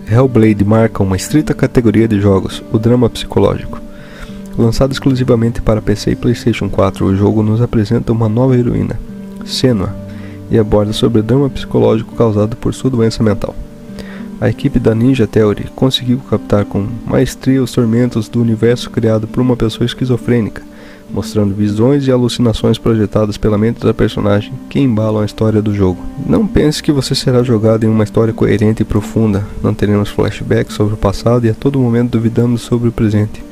Hellblade marca uma estrita categoria de jogos, o drama psicológico. Lançado exclusivamente para PC e PlayStation 4, o jogo nos apresenta uma nova heroína, Senua, e aborda sobre o drama psicológico causado por sua doença mental. A equipe da Ninja Theory conseguiu captar com maestria os tormentos do universo criado por uma pessoa esquizofrênica, mostrando visões e alucinações projetadas pela mente da personagem que embalam a história do jogo. Não pense que você será jogado em uma história coerente e profunda, não teremos flashbacks sobre o passado e a todo momento duvidamos sobre o presente.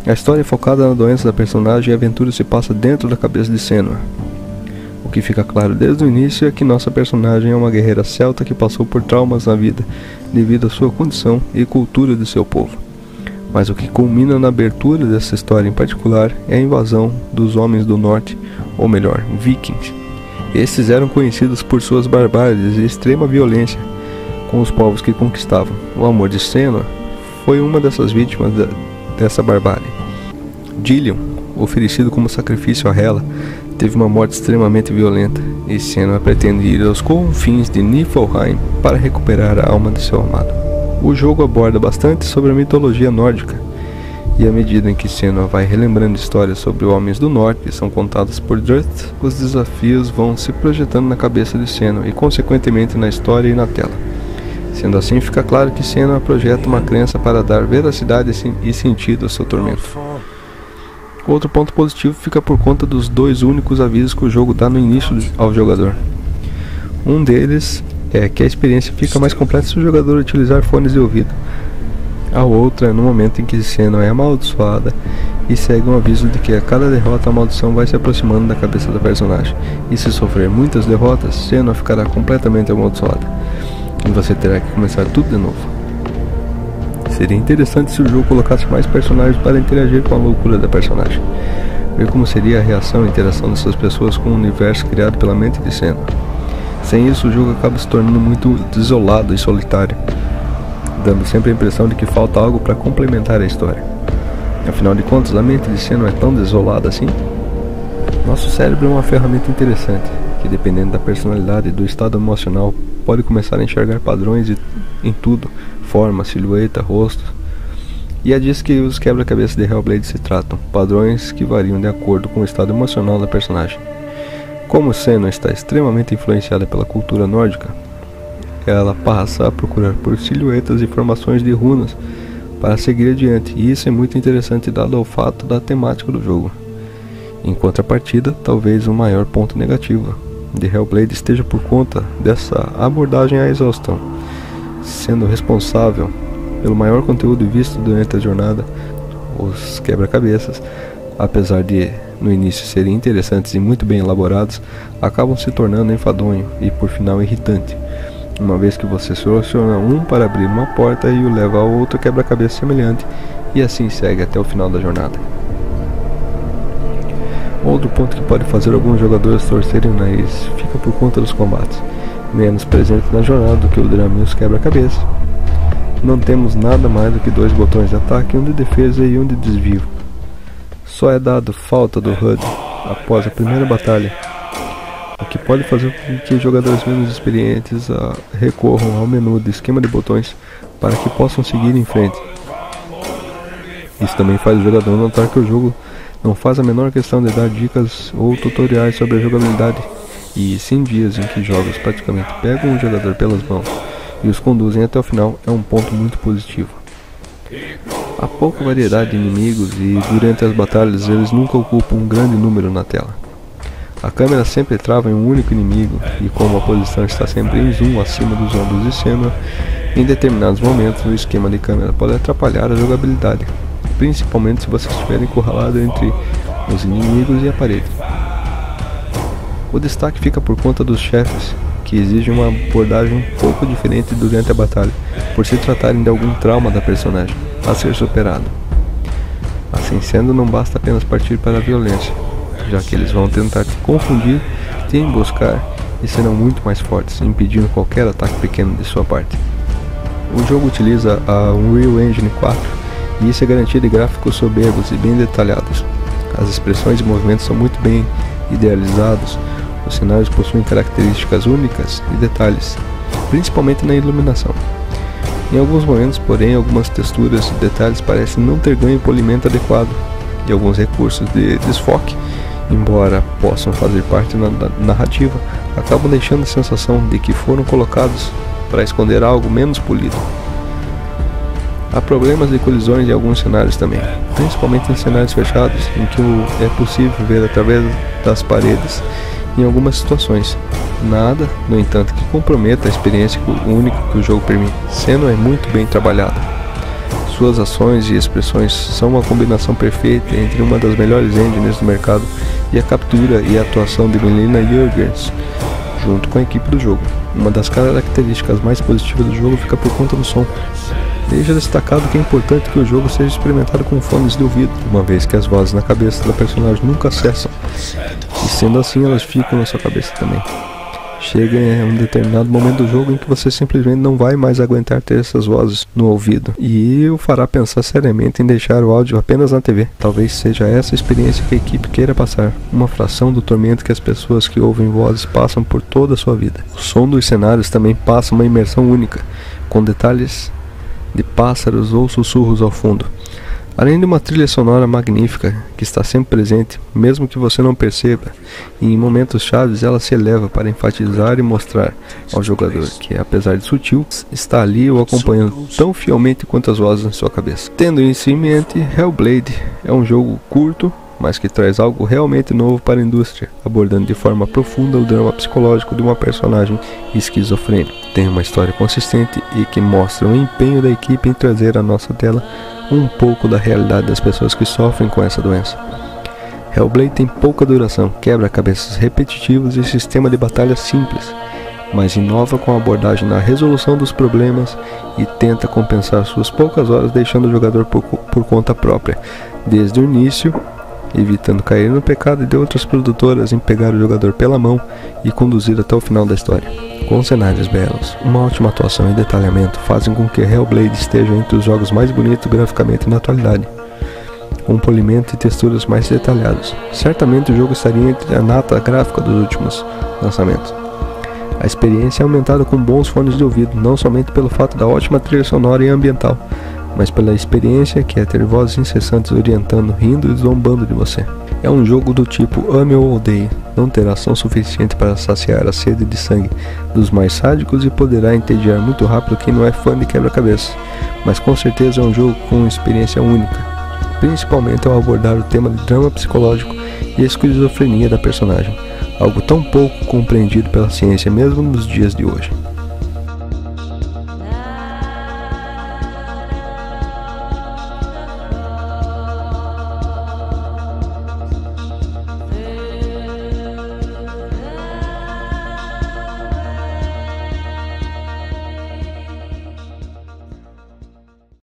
A história é focada na doença da personagem e a aventura se passa dentro da cabeça de Senua. O que fica claro desde o início é que nossa personagem é uma guerreira celta que passou por traumas na vida devido à sua condição e cultura de seu povo. Mas o que culmina na abertura dessa história em particular é a invasão dos homens do norte, ou melhor, vikings. Estes eram conhecidos por suas barbáries e extrema violência com os povos que conquistavam. O amor de Senua foi uma dessas vítimas dessa barbárie. Gillion, oferecido como sacrifício a Hela, teve uma morte extremamente violenta, e Senua pretende ir aos confins de Niflheim para recuperar a alma de seu amado. O jogo aborda bastante sobre a mitologia nórdica, e à medida em que Senua vai relembrando histórias sobre homens do norte que são contadas por Druth, os desafios vão se projetando na cabeça de Senua e consequentemente na história e na tela. Sendo assim, fica claro que Senua projeta uma crença para dar veracidade e sentido ao seu tormento. Outro ponto positivo fica por conta dos dois únicos avisos que o jogo dá no início ao jogador. Um deles é que a experiência fica mais completa se o jogador utilizar fones de ouvido. A outra é no momento em que Senua é amaldiçoada e segue um aviso de que a cada derrota a maldição vai se aproximando da cabeça da personagem, e se sofrer muitas derrotas, Senua ficará completamente amaldiçoada, e você terá que começar tudo de novo. Seria interessante se o jogo colocasse mais personagens para interagir com a loucura da personagem, ver como seria a reação e interação dessas pessoas com o universo criado pela mente de Senua. Sem isso, o jogo acaba se tornando muito isolado e solitário, dando sempre a impressão de que falta algo para complementar a história. Afinal de contas, a mente de Senua é tão desolada assim? Nosso cérebro é uma ferramenta interessante, que dependendo da personalidade e do estado emocional, pode começar a enxergar padrões em tudo, forma, silhueta, rosto. E é disso que os quebra-cabeças de Hellblade se tratam, padrões que variam de acordo com o estado emocional da personagem. Como Senua está extremamente influenciada pela cultura nórdica, ela passa a procurar por silhuetas e formações de runas para seguir adiante, e isso é muito interessante dado ao fato da temática do jogo. Em contrapartida, talvez o maior ponto negativo de Hellblade esteja por conta dessa abordagem à exaustão, sendo responsável pelo maior conteúdo visto durante a jornada. Os quebra-cabeças, apesar de no início serem interessantes e muito bem elaborados, acabam se tornando enfadonho e por final irritante, uma vez que você seleciona um para abrir uma porta e o leva a outro quebra-cabeça semelhante, e assim segue até o final da jornada. Outro ponto que pode fazer alguns jogadores torcerem o nariz fica por conta dos combates, menos presentes na jornada do que o drama e os quebra-cabeça. Não temos nada mais do que dois botões de ataque, um de defesa e um de desvio. Só é dado falta do HUD após a primeira batalha, o que pode fazer com que jogadores menos experientes recorram ao menu de esquema de botões para que possam seguir em frente. Isso também faz o jogador notar que o jogo não faz a menor questão de dar dicas ou tutoriais sobre a jogabilidade, e sim dias em que jogos praticamente pegam o jogador pelas mãos e os conduzem até o final é um ponto muito positivo. Há pouca variedade de inimigos e durante as batalhas eles nunca ocupam um grande número na tela. A câmera sempre trava em um único inimigo, e como a posição está sempre em zoom acima dos ombros de Senua, em determinados momentos o esquema de câmera pode atrapalhar a jogabilidade, principalmente se você estiver encurralado entre os inimigos e a parede. O destaque fica por conta dos chefes, que exigem uma abordagem um pouco diferente durante a batalha, por se tratarem de algum trauma da personagem a ser superado. Assim sendo, não basta apenas partir para a violência, já que eles vão tentar te confundir, te emboscar e serão muito mais fortes, impedindo qualquer ataque pequeno de sua parte. O jogo utiliza a Unreal Engine 4 e isso é garantia de gráficos soberbos e bem detalhados. As expressões e movimentos são muito bem idealizados, os cenários possuem características únicas e detalhes, principalmente na iluminação. Em alguns momentos, porém, algumas texturas e detalhes parecem não ter ganho polimento adequado, e alguns recursos de desfoque, embora possam fazer parte da narrativa, acabam deixando a sensação de que foram colocados para esconder algo menos polido. Há problemas de colisões em alguns cenários também, principalmente em cenários fechados, em que é possível ver através das paredes em algumas situações. Nada, no entanto, que comprometa a experiência única que o jogo permite. Senua é muito bem trabalhada. Suas ações e expressões são uma combinação perfeita entre uma das melhores engines do mercado e a captura e a atuação de Melina Jurgens, junto com a equipe do jogo. Uma das características mais positivas do jogo fica por conta do som. Deixa destacado que é importante que o jogo seja experimentado com fones de ouvido, uma vez que as vozes na cabeça da personagem nunca cessam, e sendo assim elas ficam na sua cabeça também. Chega em um determinado momento do jogo em que você simplesmente não vai mais aguentar ter essas vozes no ouvido, e o fará pensar seriamente em deixar o áudio apenas na TV. Talvez seja essa a experiência que a equipe queira passar, uma fração do tormento que as pessoas que ouvem vozes passam por toda a sua vida. O som dos cenários também passa uma imersão única, com detalhes de pássaros ou sussurros ao fundo, além de uma trilha sonora magnífica que está sempre presente, mesmo que você não perceba, e em momentos chaves ela se eleva para enfatizar e mostrar ao jogador que, apesar de sutil, está ali o acompanhando tão fielmente quanto as vozes na sua cabeça. Tendo isso em mente, Hellblade é um jogo curto, mas que traz algo realmente novo para a indústria, abordando de forma profunda o drama psicológico de uma personagem esquizofrênica. Tem uma história consistente e que mostra o empenho da equipe em trazer à nossa tela um pouco da realidade das pessoas que sofrem com essa doença. Hellblade tem pouca duração, quebra-cabeças repetitivos e sistema de batalha simples, mas inova com a abordagem na resolução dos problemas e tenta compensar suas poucas horas deixando o jogador por conta própria, desde o início, evitando cair no pecado de outras produtoras em pegar o jogador pela mão e conduzir até o final da história. Com cenários belos, uma ótima atuação e detalhamento fazem com que Hellblade esteja entre os jogos mais bonitos graficamente na atualidade, com polimento e texturas mais detalhados. Certamente o jogo estaria entre a nata gráfica dos últimos lançamentos. A experiência é aumentada com bons fones de ouvido, não somente pelo fato da ótima trilha sonora e ambiental, mas pela experiência que é ter vozes incessantes orientando, rindo e zombando de você. É um jogo do tipo ame ou odeie, não terá ação suficiente para saciar a sede de sangue dos mais sádicos e poderá entediar muito rápido quem não é fã de quebra-cabeça, mas com certeza é um jogo com uma experiência única, principalmente ao abordar o tema de drama psicológico e a esquizofrenia da personagem, algo tão pouco compreendido pela ciência mesmo nos dias de hoje.